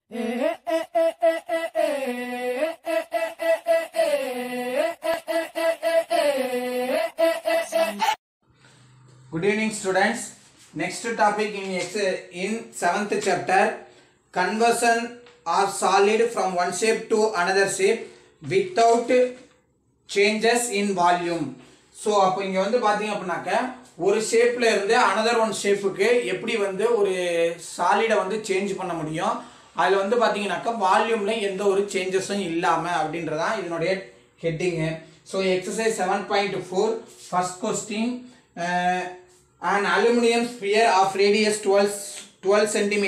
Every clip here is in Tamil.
Good evening, students. Next topic in 7th chapter, conversion of solid from one shape to another shape without changes in volume. So அப்ப இங்க வந்து பாத்தீங்க அப்படினாக்க ஒரு ஷேப்ல இருந்து another one ஷேப்புக்கு எப்படி வந்து ஒரு சாலிட வந்து சேஞ்ச் பண்ண முடியும். அதுல வந்து பாத்தீங்கன்னாக்க வால்யூம்ல எந்த ஒரு சேஞ்சஸும் இல்லாம அப்படின்றதா இதனுடைய heading. So exercise 7.4 first question, an aluminum sphere of radius 12 cm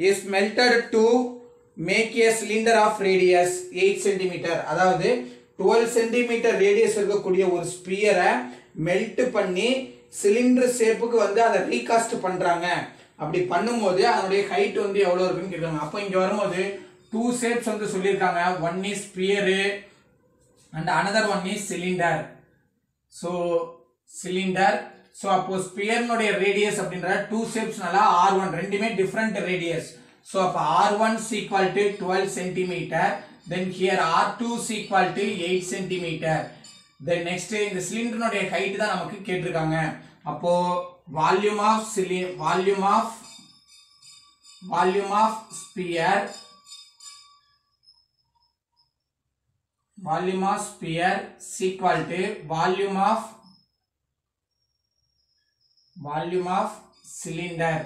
is melted to make a cylinder of radius 8 cm. அதாவது 12 cm radius இருக்கக்கூடிய ஒரு ஸ்பியரை மெல்ட் பண்ணி சிலிண்டர் ஷேப்புக்கு வந்து அதை ரீகாஸ்ட் பண்றாங்க. அப்படி பண்ணும்போது அதனுடைய ஹைட் வந்து எவ்வளவு இருக்குன்னு கேட்காங்க. அப்போ இங்க வரும்போது டூ ஷேப்ஸ் வந்து சொல்லியிருக்காங்க. One is sphere and another one is cylinder. So cylinder. So அப்போ ஸ்பியர்னுடைய ரேடியஸ் அப்படின்ற டூ ஷேப்ஸ்னால R1 ரெண்டுமே டிஃபரண்ட் ரேடியஸ். So அப்போ R1 is equal to 12 cm. Then here R2 is equal to 8 cm. Then next இந்த சிலிண்டர்னுடைய ஹைட் தான் நமக்கு கேட்டிருக்காங்க. அப்போ volume of sphere is equal to volume of cylinder.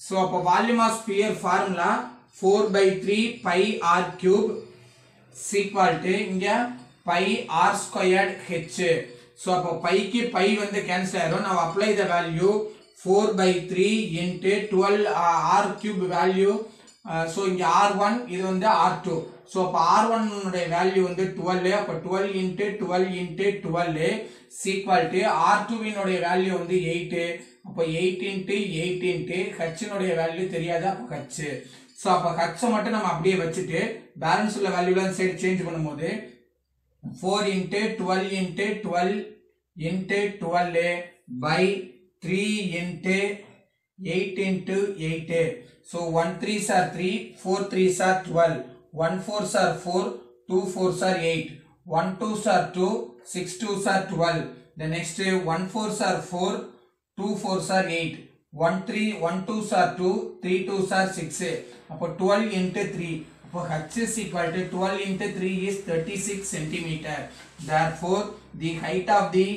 So அப்போ volume of sphere formula 4/3 pi r cube is equal to இங்க pi r squared h. So அப்போ pi க்கு pi வந்து cancel ஆயிரும். Now apply the value 4/3 into 12 r cube value. So இங்க r1 இது வந்து r2. So அப்போ r1 உடைய வேல்யூ வந்து 12. அப்போ 12 into 12 into 12 is equal to r2 உடைய வேல்யூ வந்து 8. அப்போ 8 into 8 into h உடைய வேல்யூ தெரியாது. அப்போ h. So அப்போ h மட்டும் நம்ம அப்படியே வச்சுட்டு பேலன்ஸ் உள்ள வேல்யூல சைடு சேஞ்ச் பண்ணும்போது 4 into 12 into 12 into 12 by 3 into 8 into 8. So 1 3s are 3, 4 3s are 12, 1 4s are 4, 2 4s are 8, 1 2s are 2, 6 2s are 12. The next 1 4s are 4, 2 4s are 8, 1 2s are 2, 3 2s are 6. அப்போ 12 into 3. அப்போ h is equal to 12 into 3 is 36 cm. Therefore, the height of the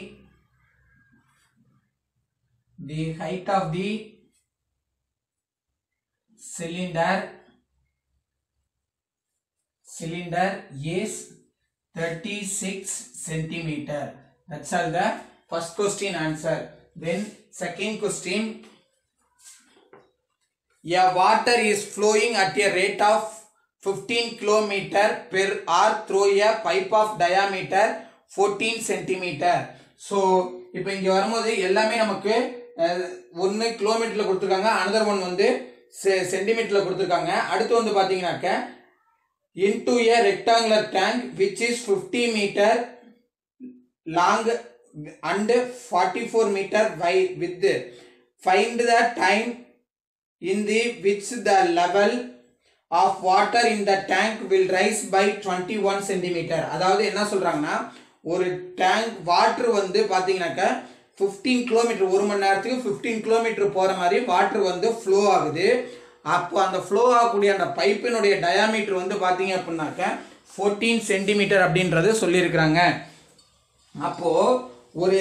cylinder is 36 cm. That's all the first question answer. Then second question, a water is flowing at a rate of 15 km per hour through a pipe of diameter 14 cm. So இப்போ இங்க வரும்போது எல்லாமே நமக்கு 1 கிலோமீட்டர்ல கொடுத்திருக்காங்க, another one வந்து சென்டிமீட்டர்ல கொடுத்திருக்காங்க. அடுத்து வந்து பாத்தீங்கன்னாக்க into a rectangular tank which is 50 meter long and 44 meter wide width. Find the time in the which the level of water in the tank will rise by 21 cm. அதாவது என்ன சொல்றாங்கன்னா ஒரு டேங்க் வாட்டர் வந்து பாத்தீங்கன்னாக்க 15 கிலோமீட்டர் ஒரு மணி நேரத்துக்கு 15 கிலோமீட்டர் போற மாதிரி வாட்டர் வந்து ஃப்ளோ ஆகுது. அப்போ அந்த ஃப்ளோ ஆகக்கூடிய அந்த பைப்பினுடைய டயாமீட்டர் வந்து பாத்தீங்க அப்படின்னாக்க 14 சென்டிமீட்டர் அப்படின்றது சொல்லியிருக்கிறாங்க. அப்போ ஒரு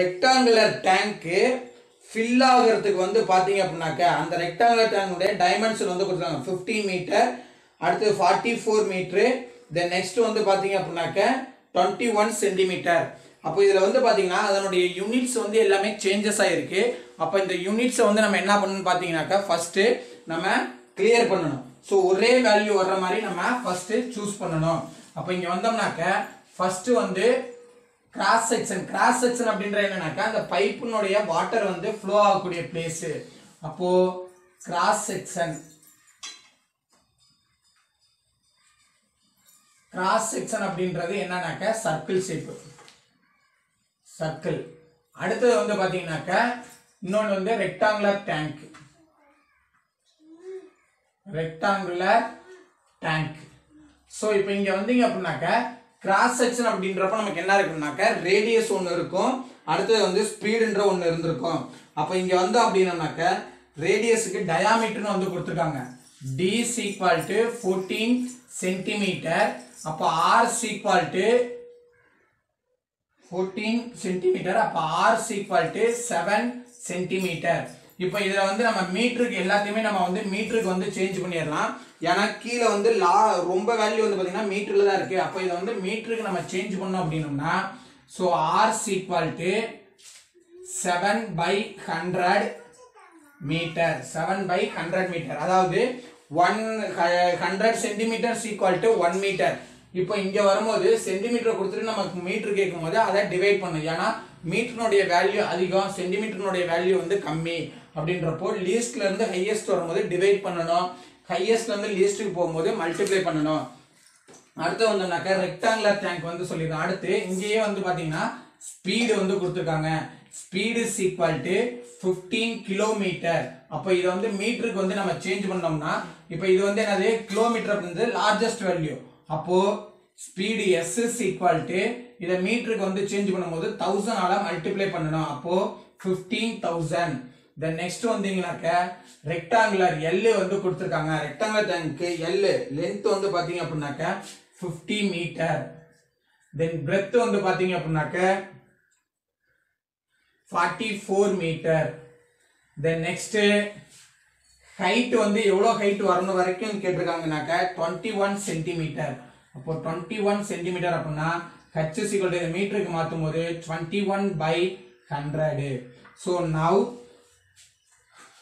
ரெக்டாங்குலர் டேங்க்கு ஃபில் ஆகிறதுக்கு வந்து பாத்தீங்க அப்படின்னாக்க அந்த ரெக்டாங்குலர் டேங்குடைய டைமென்ஷன் வந்து கொடுத்துருக்காங்க 15 மீட்டர், அடுத்து 44 மீட்டர், தென் நெக்ஸ்ட் வந்து பாத்தீங்க அப்படின்னாக்க 21 சென்டிமீட்டர். அப்போ இதுல வந்து பாத்தீங்கன்னா அதனுடைய யூனிட்ஸ் வந்து எல்லாமே சேஞ்சஸ் ஆயிருக்கு. அப்போ இந்த யூனிட்ஸை வந்து நம்ம என்ன பண்ணணும் பாத்தீங்கன்னாக்க ஃபர்ஸ்ட் நம்ம கிளியர் பண்ணணும். ஸோ ஒரே வேல்யூ வர்ற மாதிரி நம்ம ஃபர்ஸ்ட் சூஸ் பண்ணணும். அப்போ இங்க வந்தோம்னாக்க ஃபர்ஸ்ட் வந்து கிராஸ் செக்ஷன் அப்படின்ற என்னன்னாக்கா அந்த பைப்பினுடைய வாட்டர் வந்து ஃப்ளோ ஆகக்கூடிய பிளேஸ். அப்போ கிராஸ் செக்ஷன் அப்படின்றது என்னன்னாக்க சர்க்கிள் ஷேப், சர்க்கிள். அடுத்தது வந்து பாத்தீங்கன்னாக்க இன்னொன்று வந்து rectangular tank. Rectangular tank. So இப்போ இங்க வந்தீங்க அப்படின்னாக்க கிராஸ் செக்ஷன் அப்படின்றப்ப நமக்கு என்ன இருக்குன்னாக்க ரேடியஸ் ஒன்று இருக்கும், அடுத்தது வந்து ஸ்பீடுன்ற ஒன்று இருந்திருக்கும். அப்போ இங்க வந்து அப்படின்னாக்க ரேடியஸுக்கு டயாமீட்டர்னு வந்து கொடுத்துருக்காங்க. d is equal to 14 centimetre. அப்போ r is equal to 14 centimetre. அப்போ r is equal to 7 centimetre. இப்போ இதில் வந்து நம்ம மீட்டருக்கு எல்லாத்தையுமே நம்ம வந்து மீட்டருக்கு வந்து சேஞ்ச் பண்ணிடலாம். ஏன்னா கீழே வந்து ரொம்ப வேல்யூ வந்து பார்த்தீங்கன்னா மீட்டரில் தான் இருக்கு. அப்போ இதை வந்து மீட்டருக்கு நம்ம சேஞ்ச் பண்ணோம் அப்படின்னோம்னா so r is equal to 7/100 metre. 7/100 metre, அதாவது 100 சென்டிமீட்டர் equal to 1 மீட்டர். இப்போ இங்க வரும்போது சென்டிமீட்டர் கொடுத்துட்டு நமக்கு மீட்டர் கேட்கும் போது அதை டிவைட் பண்ணும். ஏன்னா மீட்டருடைய வேல்யூ அதிகம், சென்டிமீட்டருடைய வேல்யூ வந்து கம்மி. அப்படின்றப்போ லீஸ்ட்ல இருந்து ஹையஸ்ட் வரும்போது டிவைட் பண்ணணும், ஹையஸ்ட்ல இருந்து லீஸ்ட்டுக்கு போகும்போது மல்டிப்ளை பண்ணணும். அடுத்து வந்தோம்னாக்க ரெக்டாங்குலர் டேங்க் வந்து சொல்லிருக்கோம். அடுத்து இங்கேயே வந்து பாத்தீங்கன்னா ஸ்பீடு வந்து கொடுத்துருக்காங்க. Speed is equal to 15 kilometre. அப்போ இதை வந்து மீட்டருக்கு வந்து நம்ம சேஞ்ச் பண்ணோம்னா இப்போ இது வந்து என்னது கிலோமீட்டர் அப்படின்றது லார்ஜஸ்ட் வேல்யூ. அப்போ speed s is equal to இதை மீட்டருக்கு வந்து சேஞ்ச் பண்ணும்போது 1000 ஆல மல்டிப்ளை பண்ணணும். அப்போ 15,000. தென் நெக்ஸ்ட் வந்தீங்கன்னாக்க ரெக்டாங்குலர் L வந்து கொடுத்துருக்காங்க. ரெக்டாங்குலர் டேங்க்கு L லென்த் வந்து பாத்தீங்க அப்படின்னாக்க 50 மீட்டர். தென் பிரெத் வந்து பாத்தீங்க அப்படின்னாக்க 44 மீட்டர். தென் நெக்ஸ்ட் ஹைட் வந்து எவ்வளவு ஹைட் வரணும் வரைக்கும் கேட்டிருக்காங்கனாக்க 21 சென்டிமீட்டர். அப்போ 21 சென்டிமீட்டர் அப்படின்னா h is equal to மீட்டருக்கு மாற்றும் போது 21/100. ஸோ நவ்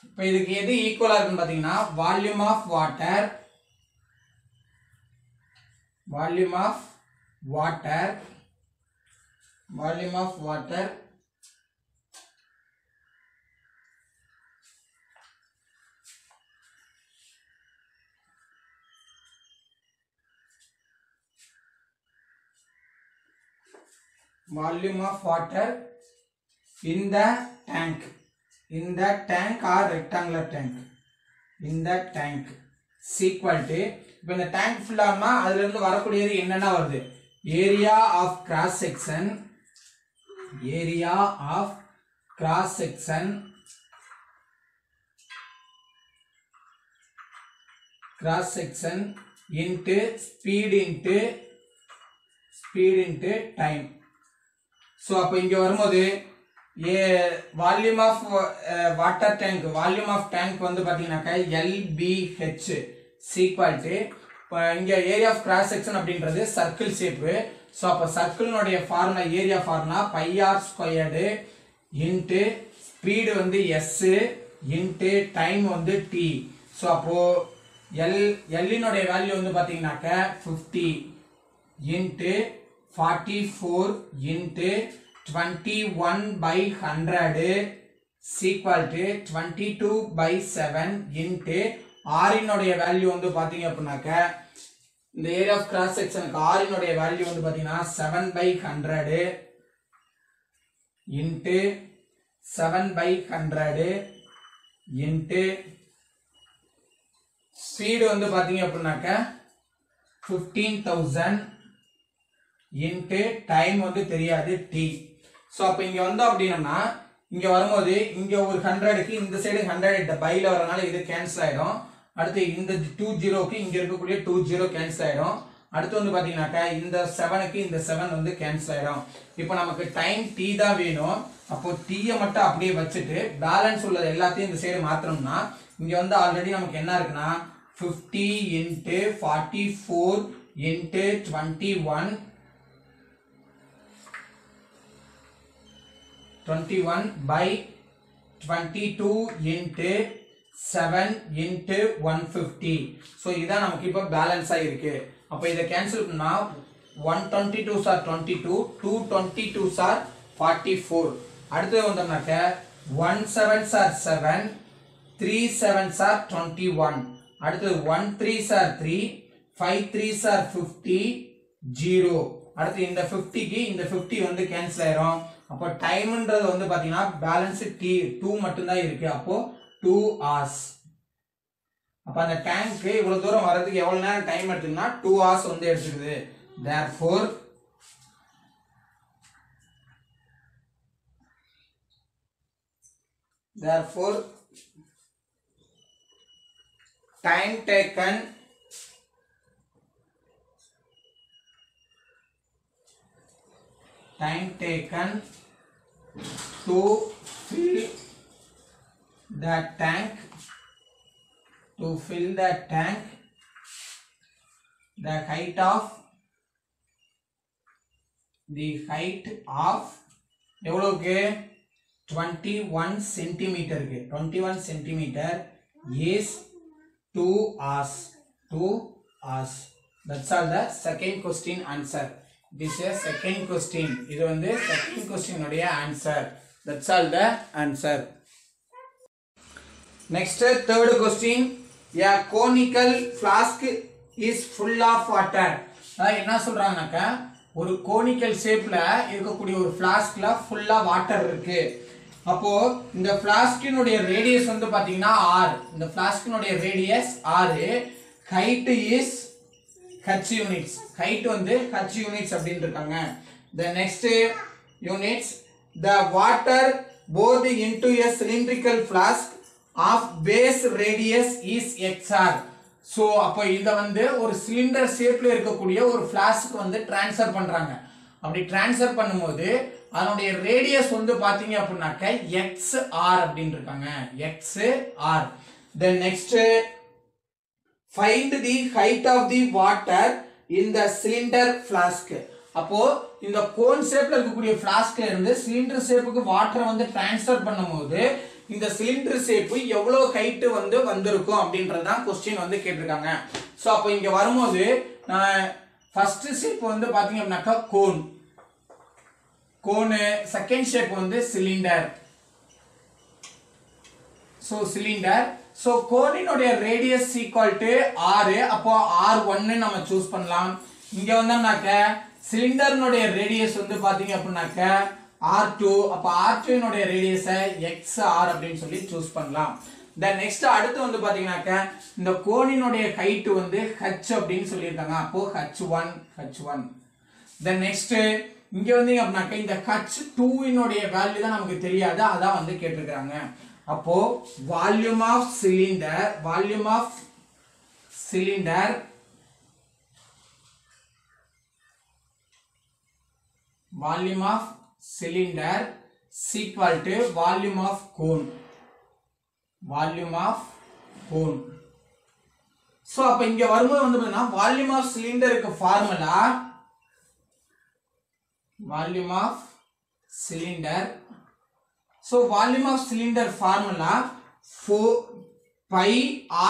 இப்போ இதுக்கு எது ஈக்குவலா இருக்குன்னு பாத்தீங்கன்னா volume of water, volume of water, volume of water volume of water in the tank, in the tank or rectangular tank, in the tank is equal to இப்போ இந்த டேங்க் ஃபுல்லாமா அதுல இருந்து வரக்கூடியது என்னன்னா வருது area of cross section, area of cross section, cross section into speed into time. So அப்போ இங்க வரும்போது volume of water tank, volume of tank வந்து பாத்தீங்கன்னாக்கா LBH ஈக்குவல் டு இங்க ஏரியா ஆஃப் கிராஸ் செக்ஷன் அப்படின்றது சர்க்கிள் ஷேப்பு. ஸோ அப்போ சர்க்கிளினுடைய formula area formula πr² into speed வந்து s இன்ட்டு டைம் வந்து t. ஸோ அப்போ Lனுடைய வேல்யூ வந்து பாத்தீங்கன்னாக்க 50 into 44 into 21/100 equal to 22/7 into R இனுடைய வேல்யூ வந்து பாத்தீங்க அப்படின்னாக்க இந்த ஏரியா ஆஃப் கிராஸ் செக்ஷனுக்கு R இனுடைய வேல்யூ வந்து பாத்தீங்கன்னா 7/100 into 7/100 into ஸ்பீடு வந்து பாத்தீங்க அப்படின்னாக்க 15,000 இன்ட்டு டைம் வந்து தெரியாது t. ஸோ அப்போ இங்க வந்து அப்படின்னா இங்க வரும்போது இங்க ஒரு 100க்கு இந்த சைடு 100 பைல வரனால இது கேன்சல் ஆயிடும். அடுத்து இந்த 20க்கு இங்க இருக்கக்கூடிய 20 கேன்சல் ஆயிடும். அடுத்து வந்து பாத்தீங்கன்னாக்கா இந்த 7க்கு இந்த 7 வந்து கேன்சல் ஆயிடும். இப்போ நமக்கு டைம் t தான் வேணும். அப்போ t மட்டும் அப்படியே வச்சுட்டு பேலன்ஸ் உள்ளது எல்லாத்தையும் இந்த சைடு மாத்தணும்னா இங்க வந்து ஆல்ரெடி நமக்கு என்ன இருக்குன்னா 50 into 44 into 21/22 into 7 into 150. So இதான் நமக்கு இப்போ பேலன்ஸ் ஆகிருக்கு. அப்போ இதை கேன்சல் பண்ணா 122s are 22, 222s are 44. அடுத்தது வந்தோம்னாக்க 17s are 7, 37s are 21. அடுத்தது 13s are 3, 53s are 50, 0. அடுத்து இந்த 50க்கு இந்த 50 வந்து கேன்சல் ஆயிரும். அப்போ டைம்ன்றது வந்து பாத்தீங்கன்னா பேலன்ஸ் t 2 மட்டும் தான் இருக்கு. அப்போ 2 hours. அப்ப அந்த டேங்க் இவ்வளவு தூரம் வரதுக்கு எவ்வளவு நேரம் டைம் எடுத்துக்குன்னா 2 hours வந்து எடுத்துக்குது. Therefore time taken to fill the tank the height of எவ்வளவுக்கு 21 centimeter 21 centimeter is 2 hours. That's all the second question answer. This is second question. இது வந்து second question உடைய answer. That's all the answer. Next third question. A conical flask is full of water. என்ன சொல்றாங்கனாக்க ஒரு கோனிக்கல் ஷேப்ல இருக்கக்கூடிய ஒரு ஃப்ளாஸ்க்ல ஃபுல்லா வாட்டர் இருக்கு. அப்போ இந்த ஃப்ளாஸ்கினுடைய ரேடியஸ் வந்து பாத்தீங்கன்னா r. இந்த ஃப்ளாஸ்கினுடைய radius r. height is h units. height வந்து h units அப்படினு இருக்காங்க. The next units, the water poured into a cylindrical flask of base radius is xr. So அப்போ இத வந்து ஒரு சிலிண்டர் ஷேப்ல இருக்கக்கூடிய ஒரு ஃப்ளாஸ்க் வந்து ட்ரான்ஸ்ஃபர் பண்றாங்க. அப்படி ட்ரான்ஸ்ஃபர் பண்ணும்போது அதனுடைய ரேடியஸ் வந்து பாத்தீங்க அப்படினாக்க xr அப்படினு இருக்காங்க. xr. Then next, find the height of the water in the cylinder flask. அப்போ இந்த கோன் ஷேப்ல இருக்கக்கூடிய ஃப்ளாஸ்க்ல இருந்து சிலிண்டர் ஷேப்புக்கு வாட்டரை வந்து ட்ரான்ஸ்ஃபர் பண்ணும்போது இந்த சிலிண்டர் ஷேப் எவ்வளவு ஹைட் வந்து வந்திருக்கும் அப்படின்றதான் क्वेश्चन வந்து கேட்டிருக்காங்க. சோ அப்போ இங்க வரும்போது ஃபர்ஸ்ட் ஷேப் வந்து பாத்தீங்க அப்படினாக்க கோன், செகண்ட் ஷேப் வந்து சிலிண்டர். So cylinder. சோ கோனினுடைய ரேடியஸ் ஈக்குவல் டு r. அப்போ r1 நம்ம சூஸ் பண்ணலாம். இங்க வந்தோம்னாக்க சிலிண்டர்னுடைய ரேடியஸ் வந்து பாத்தீங்க அப்படினாக்க r2. அப்ப r2 னுடைய ரேடியஸை xr அப்படினு சொல்லி சூஸ் பண்ணலாம். then next அடுத்து வந்து பாத்தீங்கன்னாக்க இந்த கோனினுடைய ஹைட் வந்து h அப்படினு சொல்லிருக்காங்க. அப்போ h1. then next இங்க வந்தீங்க அப்படினாக்க இந்த h2 னுடைய வேல்யூ தான் நமக்கு தெரியாது, அதான் வந்து கேட்டிருக்காங்க. அப்போ volume of cylinder is equal to volume of cone. So அப்ப இங்க வரும்போது வந்து பாத்தீங்கன்னா வால்யூம் ஆஃப் சிலிண்டருக்கு formula volume of cylinder formula 4 pi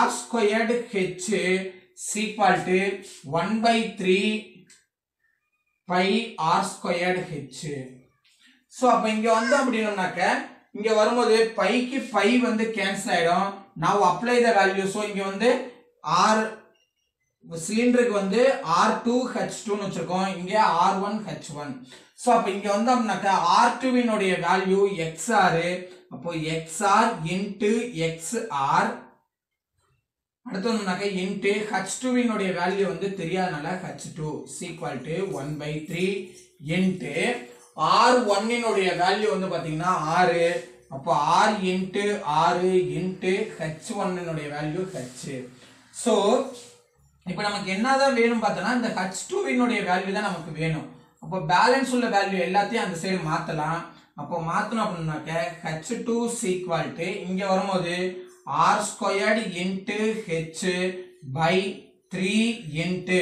r squared h is equal to 1/3 pi r squared h. So அப்ப இங்க வந்து அப்படினாக்க இங்க வரும்போது பைக்கு பை வந்து கேன்சல் ஆயிடும். now apply the value. so இங்க வந்து r சிலிண்டருக்கு வந்து r2 h2 னு வச்சிருக்கோம், இங்க r1 h1. சோ அப்ப இங்க வந்து அப்படினாக்க r2 னுடைய வேல்யூ xr. அப்போ xr into xr. அடுத்து வந்துனாக்க into h2 னுடைய வேல்யூ வந்து தெரியாதனால h2 is equal to 1/3 into r1 னுடைய வேல்யூ வந்து பாத்தீங்கன்னா 6. அப்போ r into 6 into h1 னுடைய வேல்யூ h. சோ இப்போ நமக்கு என்னதான் வேணும் பார்த்தனா இந்த h2 னுடைய வேல்யூ தான் நமக்கு வேணும். அப்போ பேலன்ஸ் உள்ள வேல்யூ எல்லாத்தையும் அந்த சைடு மாத்தலாம். அப்போ மாத்தணும் அப்படினாக்க h2 is equal to இங்க வரும்போது r squared into h by 3 into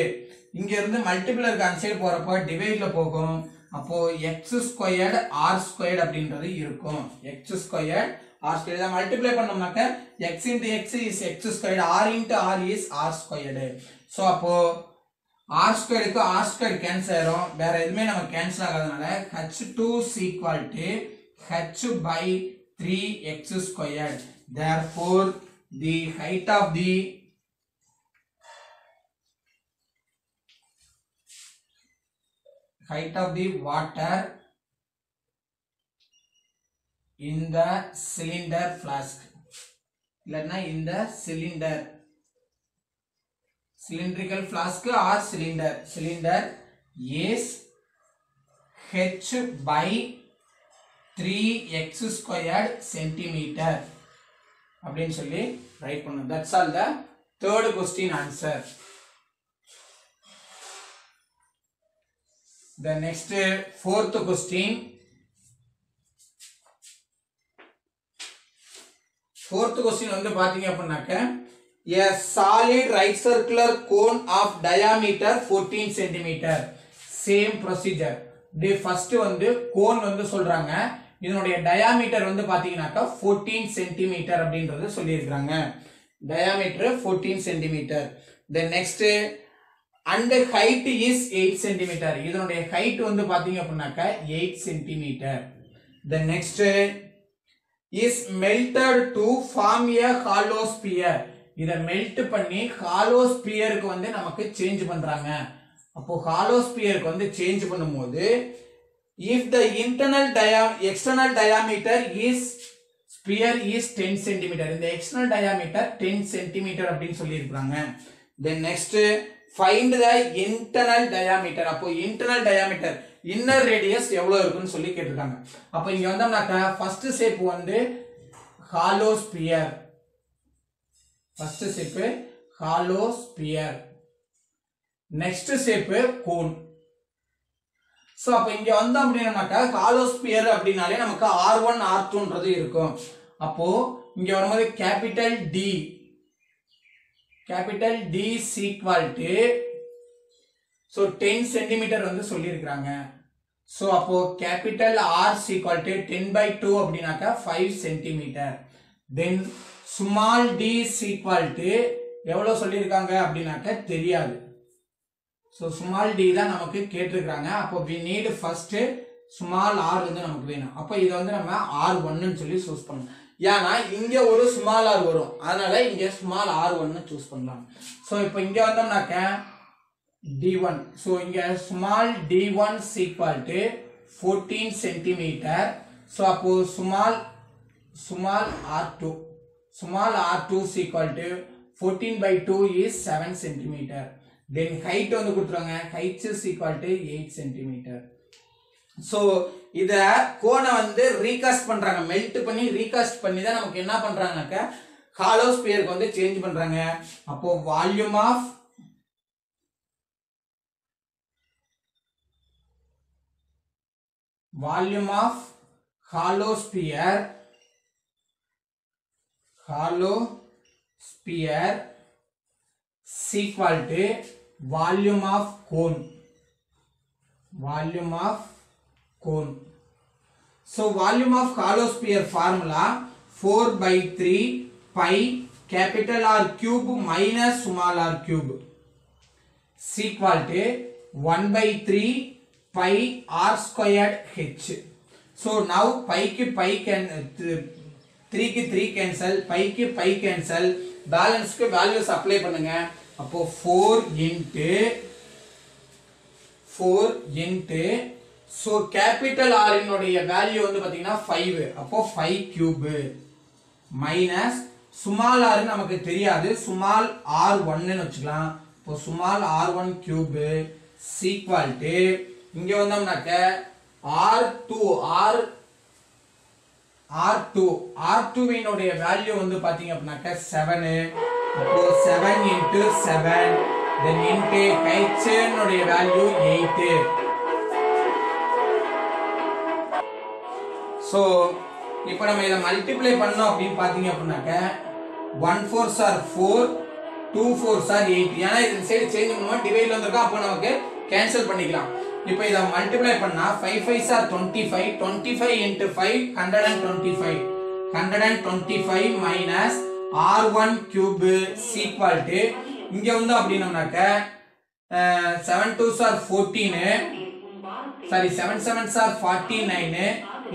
இங்க இருந்து மல்டிபிளருக்கு அந்த சைடு போறப்ப டிவைட்ல போகும். அப்போ x squared r squared அப்படின்றது இருக்கும். x squared r squared இத multiply பண்ணோம்னாக்க x into x is x squared, r into r is r squared. So அப்போ r squared க்கு r squared கேன்சல் ஆயிரும், வேற எதுமே நமக்கு cancel ஆகாதனால h2 is equal to h by 3x squared. Therefore the height of the water in the cylinder flask, இல்லனா in the cylinder cylindrical flask or cylinder is h by 3x squared centimeter அப்படின்னு சொல்லி ரைட் பண்ணணும். That's all the third question answer. The next fourth question. Fourth question வந்து பாத்தீங்க அப்படின்னாக்க a solid right circular cone of diameter 14 centimeter. Same procedure. The first வந்து கோன் வந்து சொல்றாங்க. இதனுடைய diameter வந்து பாத்தீங்கன்னாக்க 14 centimeter அப்படின்றது சொல்லியிருக்காங்க. Diameter 14 centimeter. The next and the height is 8 centimeter. இதனுடைய height வந்து பாத்தீங்க அப்படின்னாக்க 8 centimeter. The next is melted to form a hollow sphere. இத மெல்ட் பண்ணி hollow sphere க்கு வந்து நமக்கு சேஞ்ச் பண்றாங்க. அப்போ hollow sphere க்கு வந்து சேஞ்ச் பண்ணும்போது if the external diameter is sphere is 10 cm, இந்த external diameter 10 cm அப்படினு சொல்லி இருக்காங்க. Then next find the internal diameter. அப்போ internal diameter inner radius எவ்வளவு இருக்குன்னு சொல்லி கேட்டிருக்காங்க. அப்போ இங்க வந்தோம்னாக்க first shape வந்து hollow sphere. First shape hollow sphere. Next shape cone. So அப்ப இங்க வந்தோம் அப்படினாக்க hollow sphere அப்படினாலே நமக்கு R1 R2ன்றது இருக்கும். அப்போ இங்க வரும்போது capital D is equal to so 10 cm வந்து சொல்லி இருக்காங்க. So அப்போ capital R is equal to 10 by 2 அப்படினாக்க 5 cm. Then small d is equal to எவ்வளவு சொல்லி இருக்காங்க அப்படினாக்க தெரியாது. So small d தான் நமக்கு கேட்டிருக்காங்க. அப்போ we need first small r வந்து நமக்கு வேணும். அப்போ இத வந்து நம்ம r1 ன்னு சொல்லி சூஸ் பண்ணனும். ஏனா இங்க ஒரு small r வரும். அதனால இங்க small r1 ன்னு சூஸ் பண்ணலாம். சோ இப்போ இங்க வந்தோம்னாக்க d1. So இங்க small d1 is equal to 14 cm. So அப்போ small r2. Small r2 is equal to 14 by 2 is 7 cm. Then height வந்து கொடுத்துறாங்க. Height is equal to 8 cm. So இத கோணை வந்து ரீகாஸ்ட் பண்றாங்க. மெல்ட் பண்ணி ரீகாஸ்ட் பண்ணி தான் நமக்கு என்ன பண்றாங்கனாக்க hollow sphere க்கு வந்து சேஞ்ச் பண்றாங்க. அப்போ volume of hollow sphere is equal to volume of cone. So volume of hollow sphere formula 4 by 3 pi capital R cube minus small r cube is equal to 1 by 3 pi r squared h. So now pi ki pi can 3 ki 3 cancel, pi ki pi cancel, balance के values apply பண்ணுங்க. அப்போ 4 into so capital R இனுடைய வேல்யூ வந்து பாத்தீங்கன்னா 5. அப்போ 5 cube minus small r நமக்கு தெரியாது. small r1 ன்னு வெச்சுக்கலாம். அப்போ small r1 cube is equal to இங்க வந்தோம்னாக்க R2 இனுடைய வேல்யூ வந்து பாத்தீங்க அப்படினாக்க 7. அப்போ 7 into 7 then into h இனுடைய வேல்யூ 8. So இப்போ நம்ம இத மல்டிப்ளை பண்ணோம் அப்படி பாத்தீங்க அப்படினாக்க 1 4s are 4 2 4s are 8. ஏனா இந்த சைடு சேஞ்ச் பண்ணுவோம் டிவைட்ல வந்திருக்கும். அப்போ நமக்கு கேன்சல் பண்ணிக்கலாம். இப்போ இத மல்டிப்ளை பண்ணா 5 5s are 25 25 into 5 125 minus r1 cube is equal to இங்க வந்து அப்படினோம்னாக்க 7 2s are 14 sorry 7 7s are 49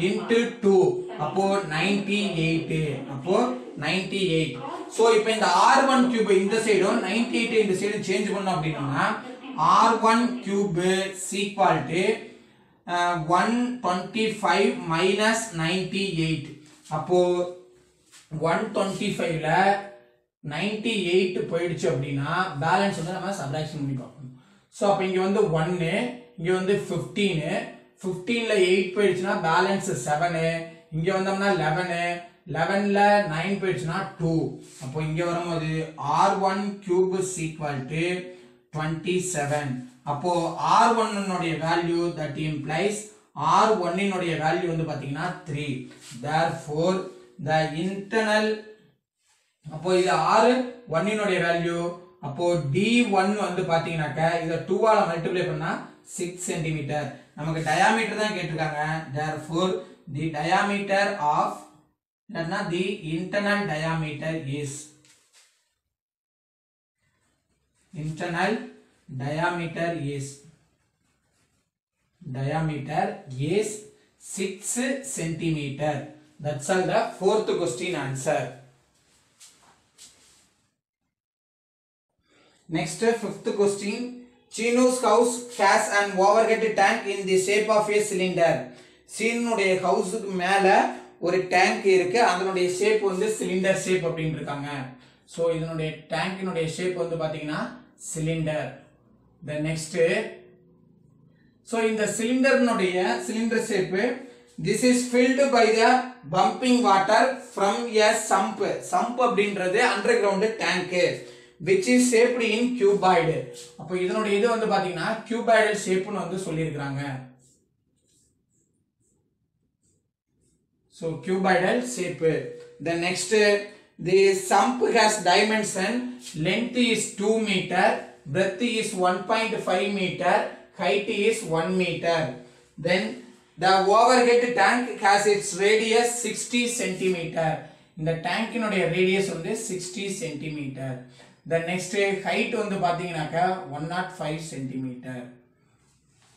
into 2 அப்போ 98. அப்போ 98. சோ இப்போ இந்த r1 cube இந்த சைடும் 98 இந்த சைடு சேஞ்ச் பண்ணோம் அப்படினா r1 cube is equal to 125 minus 98. அப்போ 125 ல 98 போயிடுச்சு அப்படின்னா பேலன்ஸ் வந்து நம்ம சப்ட்ராக்ஷன் பண்ணி பார்க்கணும். ஸோ அப்போ இங்கே வந்து 1, இங்கே வந்து 15, 15ல 8 போயிடுச்சுன்னா பேலன்ஸ் 7, இங்கே வந்தோம்னா 11, 11ல 9 போயிடுச்சுன்னா 2. அப்போ இங்கே வரும்போது R1 cube is equal to 27. அப்போ R1 உடைய வேல்யூ that implies R1 உடைய வேல்யூ வந்து பாத்தீங்கன்னா 3. Therefore the internal அப்போ இது R1 உடைய வேல்யூ அப்போ D1 வந்து பாத்தீங்கன்னாக்க இத 2 ஆல மல்டிப்ளை பண்ணா 6 cm. நமக்கு diameter தான் கேட்டிருக்காங்க. Therefore the diameter of the internal diameter is diameter is 6 centimeter. That's all the fourth question answer. Next, fifth question. Chinu's house has an overhead tank in the shape of a cylinder. சீனுடைய ஹவுஸுக்கு மேல ஒரு டேங்க் இருக்கு, அதனுடைய ஷேப் வந்து சிலிண்டர் ஷேப் அப்படின்னு இருக்காங்க. ஸோ இதனுடைய டேங்கினுடைய ஷேப் வந்து பாத்தீங்கன்னா சிலிண்டர். The next, so இந்த cylinder shape, this is filled by the pumping water from a sump. Sump அப்படின்றது underground tank which is shaped in cuboid. அப்போ இதனுடைய இது வந்து பாத்தீங்கன்னா cuboidal shapeனு வந்து சொல்லியிருக்காங்க. So cuboidal shape. The next, the sump has dimension, length is 2 meter, breadth is 1.5 meter, height is 1 meter. Then the overhead tank has its radius 60 centimeter. இந்த டேங்கினுடைய radius வந்து 60 centimeter. The next height வந்து பாத்தீங்கன்னாக்க 105 centimeter.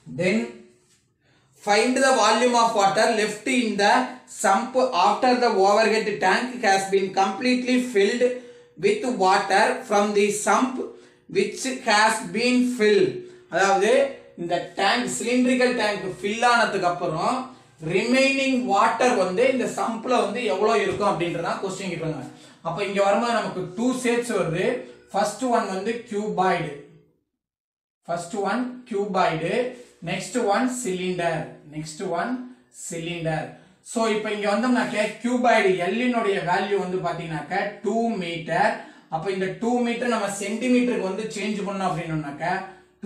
Then find the volume of water left in the sump after the overhead tank has been completely filled with water from the sump which has been filled. அதாவது இந்த டேங்க் சிலிண்ட்ரிக்கல் டேங்க் ஃபில் ஆனதுக்கு அப்புறம் ரிமைனிங் வாட்டர் வந்து இந்த சம்ப்ல வந்து எவ்வளவு இருக்கும் அப்படின்றத क्वेश्चन கேக்குறாங்க. அப்ப இங்க வரும்போது நமக்கு 2 ஷேப்ஸ் வருது. ஃபர்ஸ்ட் ஒன் வந்து cuboid, next one cylinder. So இப்போ இங்க வந்தோம்னாக்க கியூபாய்டு L இனுடைய வேல்யூ வந்து பாத்தீங்கன்னாக்க 2 மீட்டர். அப்ப இந்த 2 மீட்டர் நம்ம சென்டிமீட்டருக்கு வந்து சேஞ்ச் பண்ணோம் அப்படின்னாக்க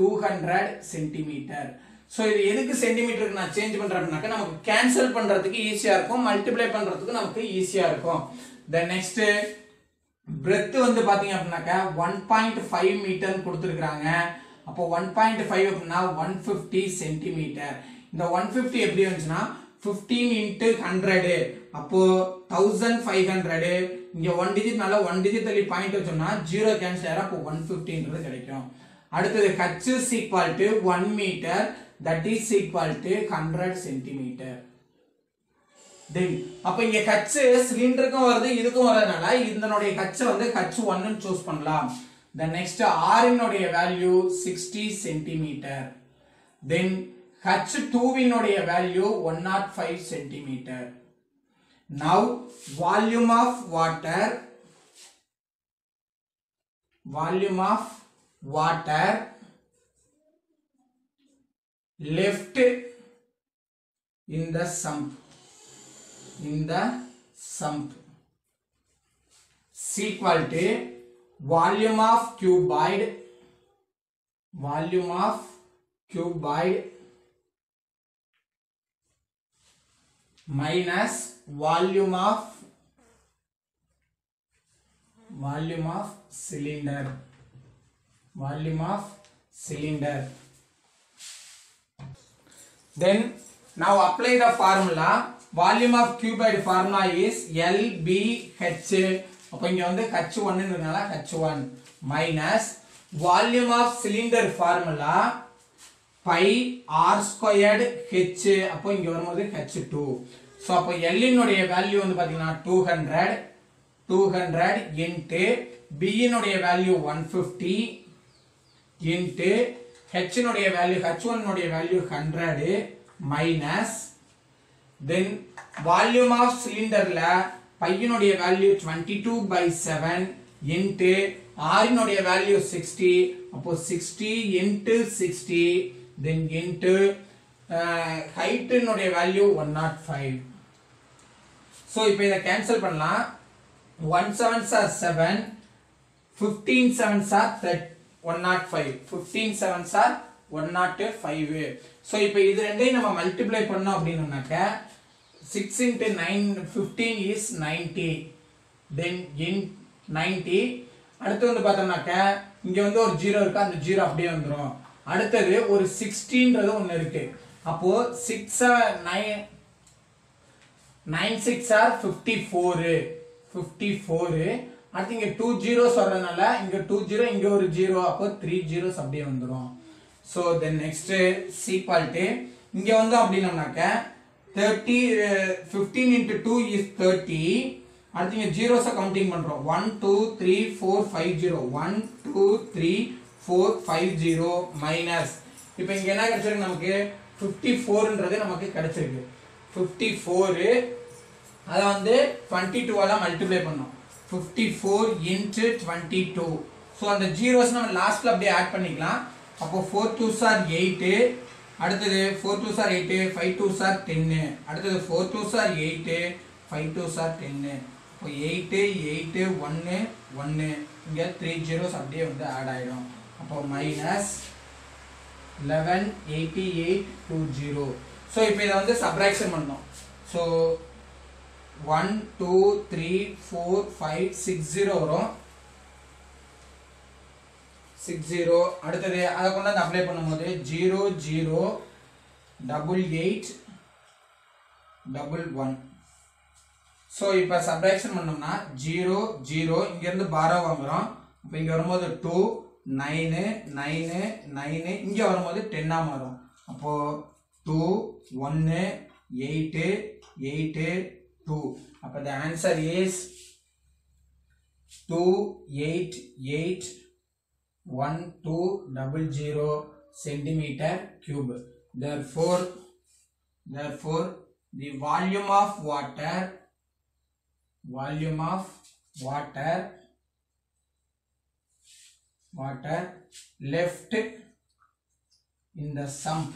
200 சென்டிமீட்டர். சோ இது எதுக்கு சென்டிமீட்டருக்கு நான் சேஞ்ச் பண்றேன் அப்படின்னாக்க நமக்கு கேன்சல் பண்றதுக்கு ஈஸியா இருக்கும், மல்டிப்ளை பண்றதுக்கு நமக்கு ஈஸியா இருக்கும். The next breadth வந்து பாத்தீங்க அப்படின்னாக்க 1.5 மீட்டர் கொடுத்திருக்காங்க. அப்போ 1.5 அப்படின்னா 150 சென்டிமீட்டர். இந்த 150 எப்படி வந்துச்சுன்னா 15 into 100, அப்போ 1500. இங்க 1 டிஜிட்னால 1 டிஜிட் தள்ளி பாயிண்ட் வச்சோம்னா 0 கேன்சல் ஆயிரும், அப்போ 150ன்றது கிடைக்கும். அடுத்தது h is equal to 1 meter, that is equal to 100 centimeter. Then அப்ப இங்க h சிலிண்டருக்கும் வருது இதுக்கும் வரதுனால இதனுடைய h வந்து h1 ன்னு சூஸ் பண்ணலாம். The next r இனுடைய வேல்யூ 60 centimeter. Then h2 இனுடைய value 105 centimeter. Now volume of water left in the sump is equal to volume of cuboid minus volume of cylinder. Then now apply the formula. Volume of cuboid formula is LBH. அப்ப இங்க வந்து h1 ன்றனால h1 minus volume of cylinder formula pi r squared h. அப்ப இங்க வரும்போது h2. சோ அப்ப L இனுடைய வேல்யூ வந்து பாத்தீங்கன்னா 200 into B இனுடைய வேல்யூ 150 into H இனுடைய வேல்யூ h1 இனுடைய value 100 minus then volume of cylinder ல pi இனுடைய வேல்யூ 22/7 into r இனுடைய வேல்யூ 60 அப்போ 60 into 60 then into height இனுடைய வேல்யூ 105 so இப்போ இத கேன்சல் பண்ணலாம் 1 7s are 7 15 7s are 105 15 7s are 105 so இப்போ இது ரெண்டையும் நம்ம மல்டிப்ளை பண்ணோம் அப்படினாக்க 6 into 9 15 is 90 then in 90 அடுத்து வந்து பார்த்தோம்னாக்க இங்க வந்து ஒரு 0 இருக்கு அந்த 0 அப்படியே வந்துரும் அடுத்து ஒரு 16ன்றது ஒன்னு இருக்கு அப்போ 6 9 9 6 are 54 54 அடுத்து இங்க 2 zeros வரதுனால இங்க 2 0 இங்க ஒரு 0 அப்போ 3 zeros அப்படியே வந்துரும் so then next c equal to இங்க வந்து அப்படினோம்னாக்க 30 15 into 2 is 30 அடுத்து இங்க zeros கவுண்டிங் பண்றோம் 1 2 3 4 5 0 1 2 3 4 5 0 மைனஸ் இப்போ இங்க என்ன கிடைச்சிருக்கு நமக்கு 54ன்றது நமக்கு கிடைச்சிருக்கு 54 அத வந்து 22 ஆல மல்டிப்ளை பண்ணோம் 54 into 22 சோ அந்த zeros நம்ம லாஸ்ட்ல அப்படியே ஆட் பண்ணிக்கலாம் அப்போ 4 2s are 8 அடுத்து 4 2s are 8 5 2s are 10 அடுத்து 4 2s are 8 5 2s are 10 அப்போ 8 8 1 1 இங்க 3 zeros அப்படியே வந்து ஆட் ஆயிடும் அப்போ மைனஸ் 11 88 20 சோ இப்போ இத வந்து சப்ட்ராக்ஷன் பண்ணனும் சோ 1 2 3 4 5 6 0 வரும் 60 அடுத்து அத கொண்டு வந்து அப்ளை பண்ணும்போது 0 0 88 11 சோ இப்போ சப்ட்ராக்ஷன் பண்ணோம்னா 0 0 இங்க இருந்து 12 வாங்குறோம் அப்ப இங்க வரும்போது 2 9 9 9 இங்க வரும்போது 10 ஆ மாறும் அப்போ 2 1 8 8 2 அப்ப the answer is 288 1200 centimeter cube therefore the volume of water left in the sump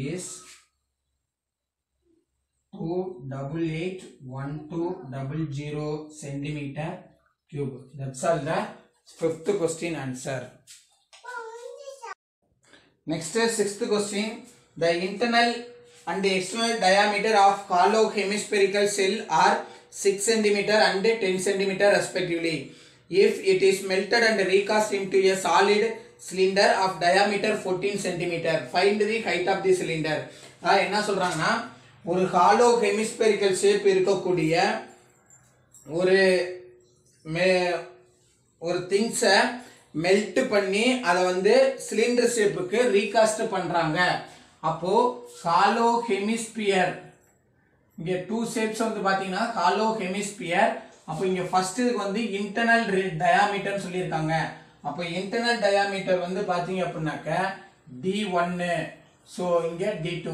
is 2881200 centimeter cube. That's all the fifth question answer. Next sixth question. The internal and the external diameter of hollow hemispherical shell are 6 cm and 10 cm respectively. If it is melted and recast into a solid cylinder of diameter 14 cm, find the height of the cylinder. என்ன சொல்றாங்கன்னா ஒரு ஹாலோ ஹெமிஸ்பெரிக்கல் ஷேப் இருக்கக்கூடிய ஒரு திங்ஸை மெல்ட் பண்ணி அதை வந்து சிலிண்டர் ஷேப்புக்கு ரீகாஸ்ட் பண்றாங்க அப்போ ஹாலோ ஹெமிஸ்பியர் இங்க டூ ஷேப்ஸ் வந்து பாத்தீங்கன்னா ஹாலோ ஹெமிஸ்பியர் அப்போ இங்க ஃபர்ஸ்ட் இதுக்கு வந்து இன்டர்னல் டயாமீட்டர் சொல்லியிருக்காங்க அப்போ இன்டர்னல் டயாமீட்டர் வந்து பாத்தீங்க அப்படின்னாக்க D1 சோ இங்க D2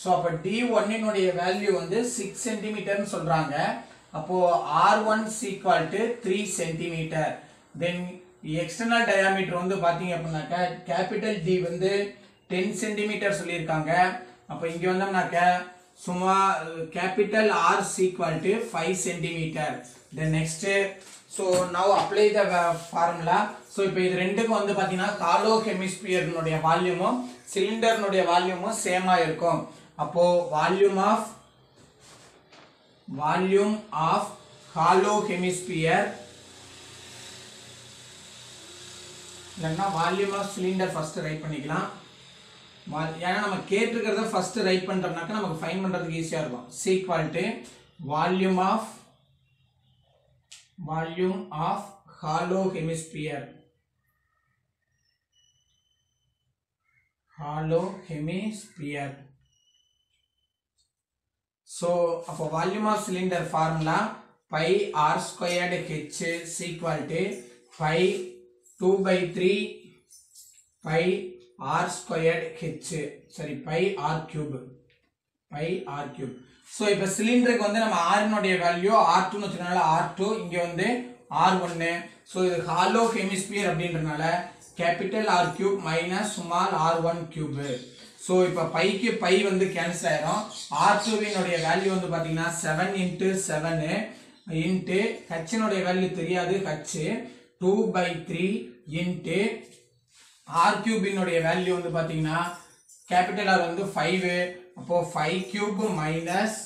சோ அப்ப D1 இனுடைய வேல்யூ வந்து 6 cm ன்னு சொல்றாங்க அப்போ R1 3 cm then external diameter வந்து பாத்தீங்க அப்படின்னாக்க கேபிட்டல் D வந்து 10 cm சொல்லிருக்காங்க அப்ப இங்க வந்தோம்னாக்க சும்மா capital R 5 cm then next so now apply the formula so இப்போ இது ரெண்டுக்கும் வந்து பாத்தீங்கன்னா ஹாலோ ஹெமிஸ்பியர் னுடைய வால்யூமும் சிலிண்டர் னுடைய வால்யூமும் சேமா இருக்கும் அப்போ வால்யூம் ஆஃப் ஹாலோ ஹெமிஸ்பியர் இல்லைன்னா volume of cylinder first write பண்ணிக்கலாம் ஏன்னா நம்ம கேட்டிருக்கிறத ஃபர்ஸ்ட் ரைட் பண்றோம்னாக்க நமக்கு ஃபைண்ட் பண்றதுக்கு ஈஸியா இருக்கும் C = volume of hollow hemisphere so அப்போ volume of cylinder formula pi r squared h is equal to pi 2/3 pi r squared h sorry pi r cube so இப்போ சிலிண்டருக்கு வந்து நம்ம ஆர்னுடைய வேல்யூ R2ன்னு வச்சுக்கனால R2, இங்கே வந்து R1. ஸோ இது ஹாலோ ஹெமிஸ்பியர் அப்படின்றனால capital R cube minus small R1 cube. So இப்போ பைக்கு பை வந்து கேன்சல் ஆயிரும். R2வினுடைய வேல்யூ வந்து பார்த்தீங்கன்னா 7 × 7 இன்ட்டு ஹெச்னுடைய வேல்யூ தெரியாது, ஹெச் 2/3 இன்ட்டு R கியூபினுடைய வேல்யூ வந்து பார்த்தீங்கன்னா கேபிட்டல் R வந்து 5, அப்போ 5 cube minus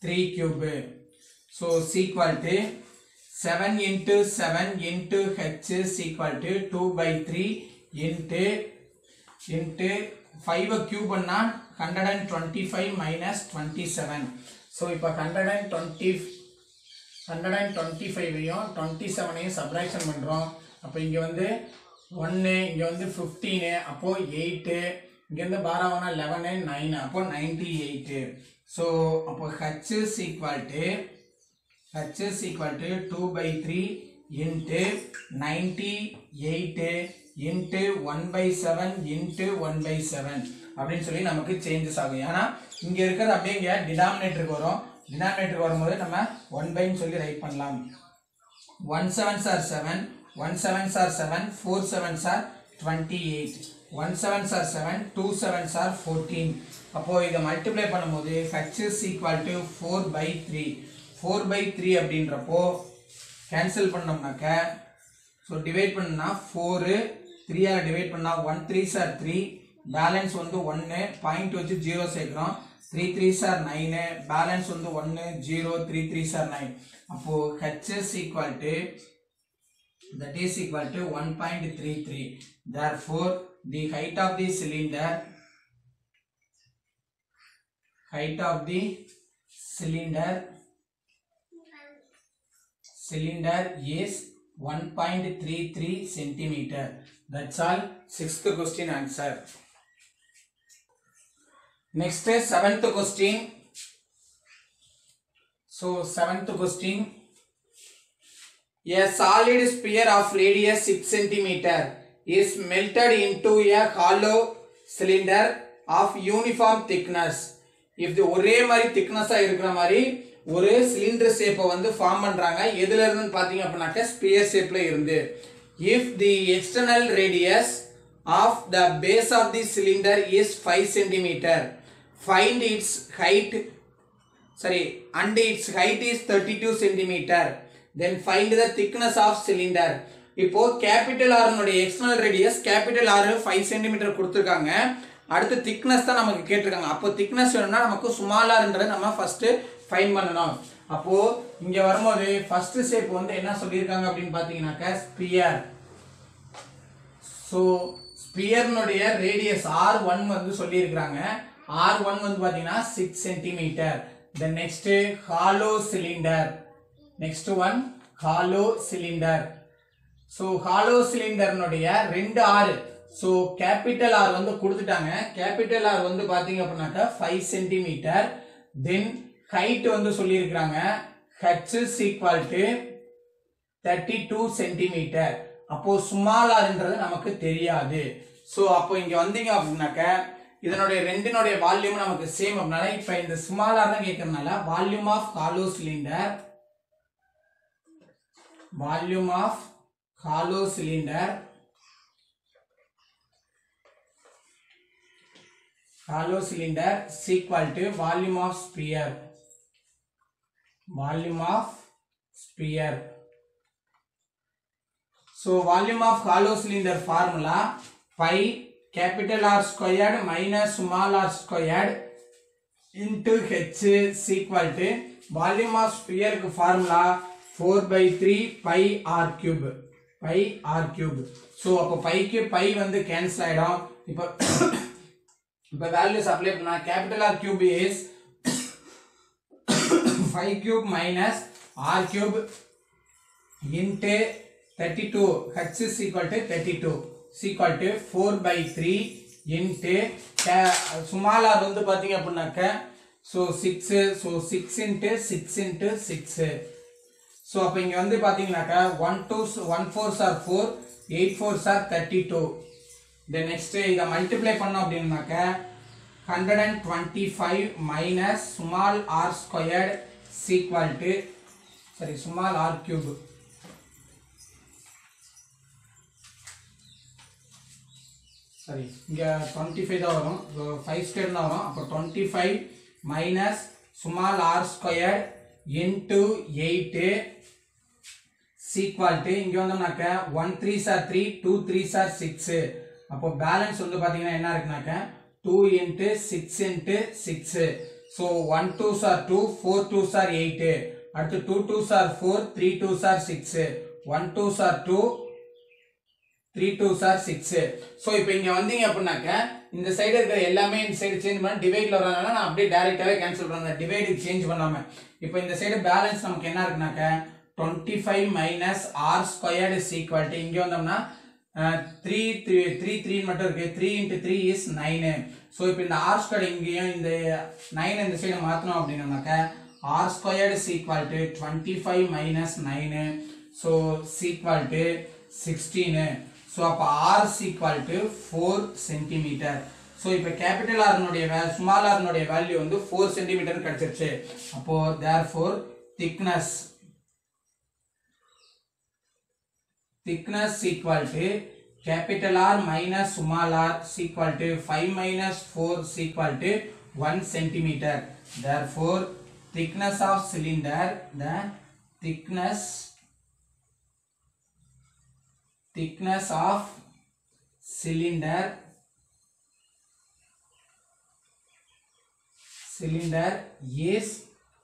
3 cube. So equal to 7 × 7 into H equal to 2/3 into 5 cube பண்ணா 125 மைனஸ் 27. ஸோ இப்போ 125ஐயும் 27ஐயும் சப்ராக்ஷன் பண்ணுறோம். அப்போ இங்கே வந்து 1, இங்கே வந்து 15, அப்போ 8, இங்கேருந்து 12 வாங்கினா 11, 9, அப்போ 98. ஸோ அப்போ H equal to 2/3 into 98 into 1/7 into 1/7 அப்படின்னு சொல்லி நமக்கு சேஞ்சஸ் ஆகும். ஏன்னா இங்கே இருக்கிறது அப்படியே இங்கே டினாமினேட்டருக்கு வரும். டினாமினேட்டருக்கு வரும்போது நம்ம 1/ன்னு சொல்லி ரைட் பண்ணலாம். 1 7s are 7, 1 7s are 7, 4 7s are 28, 1 7s are 7, 2 7s are 14. அப்போ இதை மல்டிப்ளை பண்ணும்போது h is equal to 4/3. 4/3 அப்படின்றப்போ கேன்சல் பண்ணோம்னாக்க, ஸோ டிவைட் பண்ணா 4, 3ஆல் டிவைட் பண்ணா 1 3s are 3, பேலன்ஸ் வந்து 1, பாயிண்ட் வச்சு 0 சேர்க்கிறோம். 3 3s are 9, பேலன்ஸ் வந்து 1 0, 3 3s are 9. அப்போ h is equal to 1.33. Therefore the height of the cylinder is 1.33 centimeter. That's all. 6th question answer. Next is 7th question. So 7th question, a solid sphere of radius 6 cm is melted into a hollow cylinder of uniform thickness. If the ஒரே மாதிரி thickness இருக்கிற மாதிரி ஒரு சிலிண்டர் ஷேப்பை வந்து ஃபார்ம் பண்றாங்க. எதுல இருந்துன்னு பாத்தீங்க அப்படின்னாக்க ஸ்பியர் ஷேப்ல இருந்து. If the external radius of the base of the cylinder is 5 cm, find its height, and its height is 32 cm, then find the thickness of cylinder. இப்போ கேபிட்டல் R னுடைய external radius capital R 5 cm கொடுத்திருக்காங்க. அடுத்து thickness தான் நமக்கு கேட்டிருக்காங்க. அப்போ thickness வேணும்னா நமக்கு ஸ்மால் rன்றதை நம்ம ஃபர்ஸ்ட் ஃபைண்ட் பண்ணணும். அப்போ இங்க வரும்போது ஃபர்ஸ்ட் ஸ்டெப் வந்து என்ன சொல்லியிருக்காங்க அப்படின்னு பாத்தீங்கன்னாக்க ஸ்பியர். ஸோ ஸ்பியர்னுடைய ரேடியஸ் R1 வந்து சொல்லியிருக்காங்க. R1 வந்து பாத்தீங்கன்னா 6 cm. Then next hollow cylinder. Next one hollow cylinder. So hollow cylinder னுடைய 2 R. So capital R வந்து கொடுத்துட்டாங்க. capital R வந்து பாத்தீங்க அப்படின்னாக்க 5 cm. Then height வந்து சொல்லியிருக்காங்க h is equal to 32 cm. அப்போ ஸ்மால் rன்றது நமக்கு தெரியாது. So அப்போ இங்க வந்தீங்க அப்படின்னாக்க இதனுடைய ரெண்டினுடைய வால்யூம் நமக்கு சேம் அப்படினால இப்போ இந்த ஸ்மால் r தான் கேட்கறனால volume of hollow cylinder is equal to volume of sphere. So volume of hollow cylinder formula pi capital R squared minus small r squared into h is equal to volume of sphere ku formula 4/3 pi r cube. So அப்போ pi க்கு pi வந்து cancel ஆயிடும். இப்போ values apply பண்ணா capital R cube is 5 cube minus r cube into 32. h is equal to 32 is equal to 4/3 into small r வந்து பாத்தீங்க அப்படின்னாக்க so 6 into 6. so அப்ப இங்க வந்து பாத்தீங்கன்னாக்க 1 4s are 4, 8 4s are 32. then next இத மல்டிப்ளை பண்ணோம் அப்படின்னாக்க 125 minus small r squared is equal to small r cube. இங்க 25 தான் வரும், 5 square தான் வரும். அப்போ 25 minus small r squared into 8 is equal to இங்க வந்தோம்னாக்க 1 3s are 3, 2 3s are 6. அப்போ பேலன்ஸ் வந்து பாத்தீங்கன்னா என்ன இருக்குனாக்க 2 into 6 into 6. So 1 2s are 2, 4 2s are 8. அடுத்து 2 2s are 4, 3 2s are 6. 1 2s are 2, 3 2s are 6. So இப்போ இங்க வந்தீங்க அப்படினாக்க இந்த சைடு இருக்கிற எல்லாமே இந்த சைடு சேஞ்ச் பண்ண டிவைட்ல வரனால நான் அப்படியே டைரக்டாவே கேன்சல் பண்றேன், டிவைட் சேஞ்ச் பண்ணாம. இப்போ இந்த சைடு பேலன்ஸ் நமக்கு என்ன இருக்குனாக்க 25 minus r squared is equal to இங்க வந்தோம்னா 3 மட்டும் இருக்கு, 3 into 3 is 9. so இப்போ இந்த r squared இங்கேயும் இந்த 9 இந்த சைடு மாத்தணும் அப்படினாக்க r squared is equal to 25 minus 9, so is equal to 16. so அப்ப r is equal to 4 cm. so இப்போ capital R னுடைய small r னுடைய வேல்யூ வந்து 4 cm கிடைச்சிருச்சு. அப்போ therefore thickness equal to capital R minus small r is equal to 5 minus 4 is equal to 1 cm. therefore thickness of cylinder, the thickness of cylinder is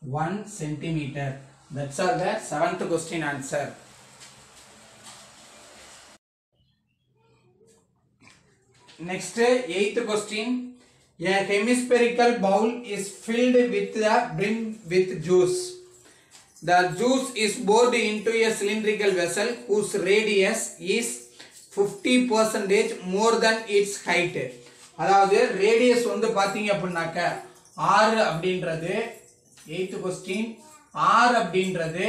1 cm. that's all the 7th question answer. Next 8th question. A hemispherical bowl is filled with the brim with juice. The juice is poured into a cylindrical vessel whose radius is 50% more than its height. அதாவது radius வந்து பாத்தீங்க அப்படினாக்க r அப்படின்றது 8th question, r அப்படின்றது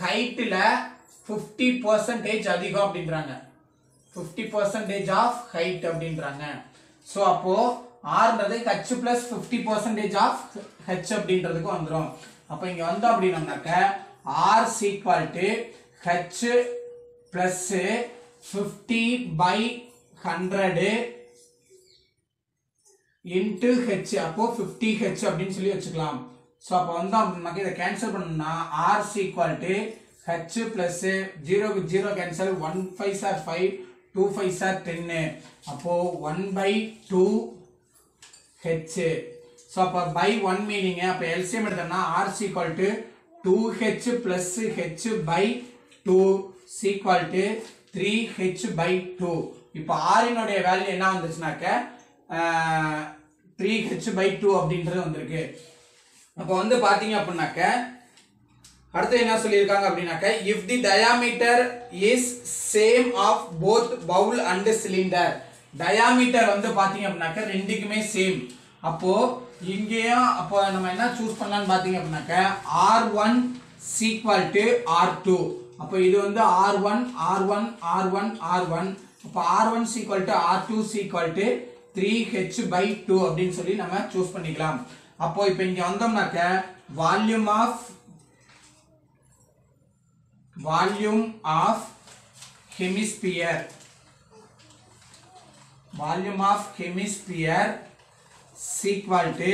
heightல 50% அதிகம் அப்படின்றாங்க, 50% of height அப்படின்றாங்க. so அப்போ r ன்றது h plus 50% of h அப்படின்றதுக்கு வந்துரும். அப்ப இங்க வந்தா அப்படினாக்க r is equal to h plus 50/100 into h. அப்போ 50h அப்படின்னு சொல்லி வச்சுக்கலாம். so அப்ப வந்தா நமக்கு இத கேன்சல் பண்ணனும்னா r is equal to h plus 0 க்கு 0 cancel, 1 5s are 5, 2 5s are 10. அப்போ 1/2h. so அப்ப by 1 meaning அப்ப LCM எடுத்தோம்னா r is equal to 2h plus h by 2 is equal to 3h by 2. இப்போ r இனுடைய வேல்யூ என்ன வந்துச்சுனாக்க 3h by 2 அப்படின்றது வந்திருக்கு. அப்ப வந்து பாத்தீங்க அப்படினாக்க அடுத்து என்ன சொல்லிருக்காங்க அப்படினாக்க if the diameter is same of both bowl and cylinder, diameter வந்து பாத்தீங்க அப்படினாக்க ரெண்டுக்குமே சேம். அப்போ இங்கேயும் அப்போ நம்ம என்ன சூஸ் பண்ணலாம்னு பாத்தீங்க அப்படினாக்க r1 is equal to r2. அப்போ இது வந்து r1 r1 r1 r1. அப்போ r1 is equal to r2 is equal to 3h by 2 அப்படின்னு சொல்லி நம்ம சூஸ் பண்ணிக்கலாம். அப்போ இப்போ இங்க வந்தோம்னாக்க volume of hemisphere is equal to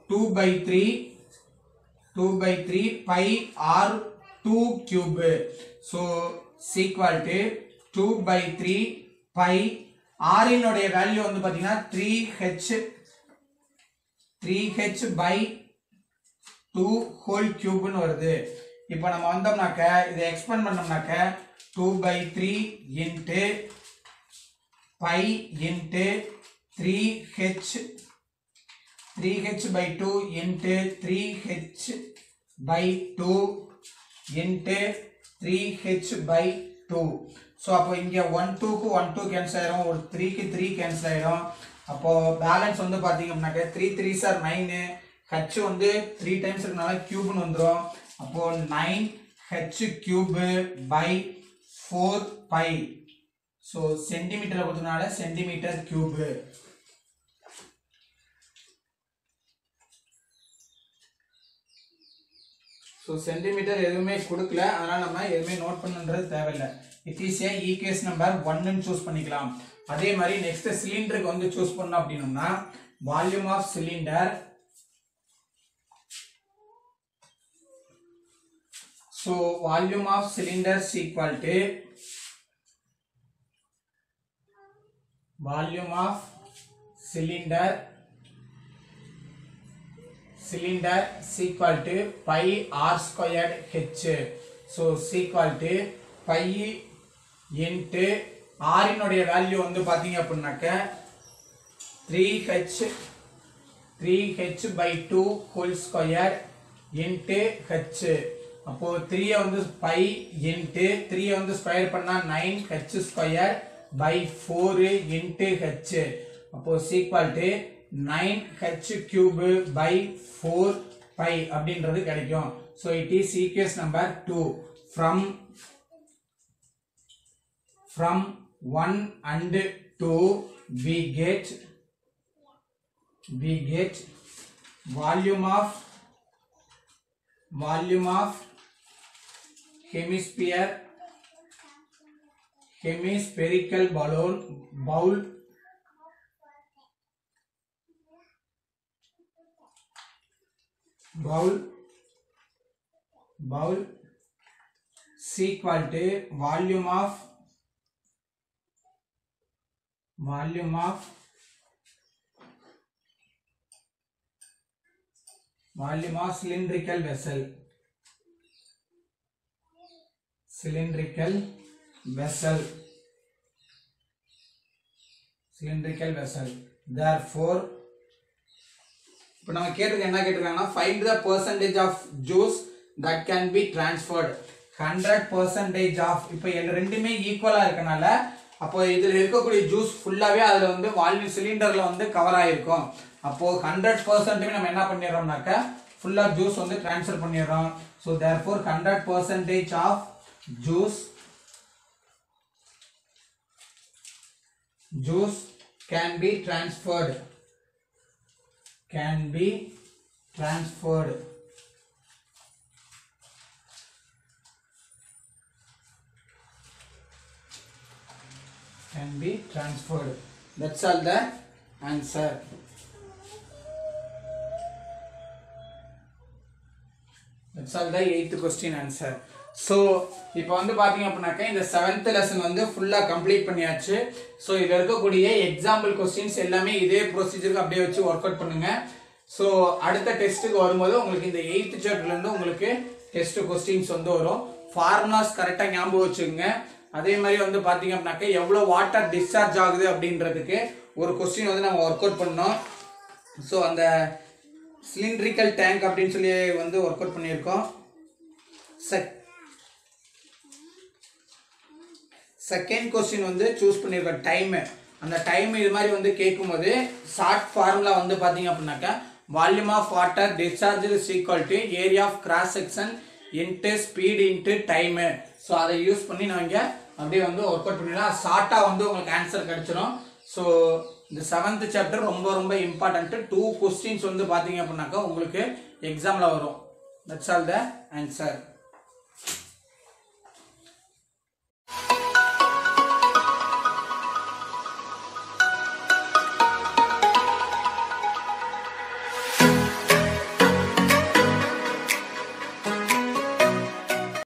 2/3 pi r2 cube. so is equal to 2/3 pi r இனுடைய வேல்யூ வந்து பாத்தீங்கன்னா 3h by 2 whole cube னு வருது. இப்போ நம்ம வந்தோம்னாக்க இதை expand பண்ணோம்னாக்க 2/3 into pi into 3h by 2 into 3h by 2 into 3h by 2. so அப்போ இங்க 1 2 க்கு 1 2 கேன்சல் ஆயிடும், ஒரு 3 க்கு 3 கேன்சல் ஆயிடும். அப்போ பேலன்ஸ் வந்து பாத்தீங்க அப்படினாக்க 3 3s are 9, h வந்து 3 டைம்ஸ் இருக்கனால கியூப் னு வந்துரும். அப்போ 9h cube by 4 pi. so சென்டிமீட்டர்ல கொடுத்தனால சென்டிமீட்டர் கியூப். ஸோ சென்டிமீட்டர் எதுவுமே கொடுக்கல, அதனால நம்ம எதுவுமே நோட் பண்ணுன்றது தேவையில்லை. It is a equation number 1ன்னு சூஸ் பண்ணிக்கலாம். அதே மாதிரி நெக்ஸ்ட் சிலிண்டருக்கு வந்து சூஸ் பண்ணோம் அப்படின்னா volume of cylinder. So volume of cylinder is equal to volume of cylinder is equal to pi r squared h. So is equal to pi into r இனுடைய வேல்யூ வந்து பாத்தீங்க அப்படின்னாக்க 3h by 2 whole squared into h. அப்போ 3 வந்து pi into 3 வந்து ஸ்கொயர் பண்ணா 9h square by 4 into h. அப்போ is equal to 9h cube by 4 pi அப்படின்றது கிடைக்கும். So it is equation number 2. From 1 and 2 we get volume of hemispherical bowl is equal to volume of cylindrical vessel. Therefore இப்போ நம்ம கேட்டிருக்க என்ன கேட்டிருக்காங்கன்னா find the percentage of juice that can be transferred. 100% of இப்போ ரெண்டுமே ஈக்குவலா இருக்கனால அப்போ இதுல இருக்கக்கூடிய ஜூஸ் ஃபுல்லாவே அதுல வந்து வால்யூம் சிலிண்டர்ல வந்து கவர் ஆயிருக்கும். அப்போ 100% நம்ம என்ன பண்ணிரோம்னாக்க ஃபுல்லா ஜூஸ் வந்து transfer பண்ணிரோம். So therefore 100% of juice can be transferred. That's all the answer. That's all the 8th question answer. So இப்போ வந்து பாத்தீங்க அப்படினாக்க இந்த 7th lesson வந்து ஃபுல்லா கம்ப்ளீட் பண்ணியாச்சு. சோ இதுல இருக்கக்கூடிய எக்ஸாம்பிள் क्वेश्चंस எல்லாமே இதே ப்ரொசீஜருக்கு அப்படியே வச்சு வொர்க் அவுட் பண்ணுங்க. சோ அடுத்த டெஸ்ட்க்கு வரும்போது உங்களுக்கு இந்த 8th சாப்டர்ல இருந்து உங்களுக்கு டெஸ்ட் क्वेश्चंस வந்து வரும். ஃபார்முலாஸ் கரெக்ட்டா ஞாபகம் வச்சுக்கங்க. அதே மாதிரி வந்து பாத்தீங்க அப்படினாக்க எவ்வளவு வாட்டர் டிஸ்சார்ஜ் ஆகுது அப்படின்றதுக்கு ஒரு क्वेश्चन வந்து நம்ம வொர்க் அவுட் பண்ணோம். சோ அந்த சிலிண்ட்ரிக்கல் டேங்க் அப்படினு சொல்லி வந்து வொர்க் அவுட் பண்ணியிருக்கோம். செகண்ட் क्वेश्चन வந்து சூஸ் பண்ணிருக்க டைம். அந்த டைம் இது மாதிரி வந்து கேக்கும்போது ஷார்ட் ஃபார்முலா வந்து பாத்தீங்க அப்படினாக்க volume of water discharge is equal to area of cross section into speed into time. So அதை யூஸ் பண்ணி நாங்க அப்படியே வந்து வொர்க் அவுட் பண்ணிடலாம். ஷார்ட்டா வந்து உங்களுக்கு ஆன்சர் கிடைச்சிரும். சோ இந்த 7th சாப்டர் ரொம்ப ரொம்ப இம்பார்ட்டன்ட். 2 क्वेश्चंस வந்து பாத்தீங்க அப்படினாக்க உங்களுக்கு எக்ஸாம்ல வரும். That's all the answer.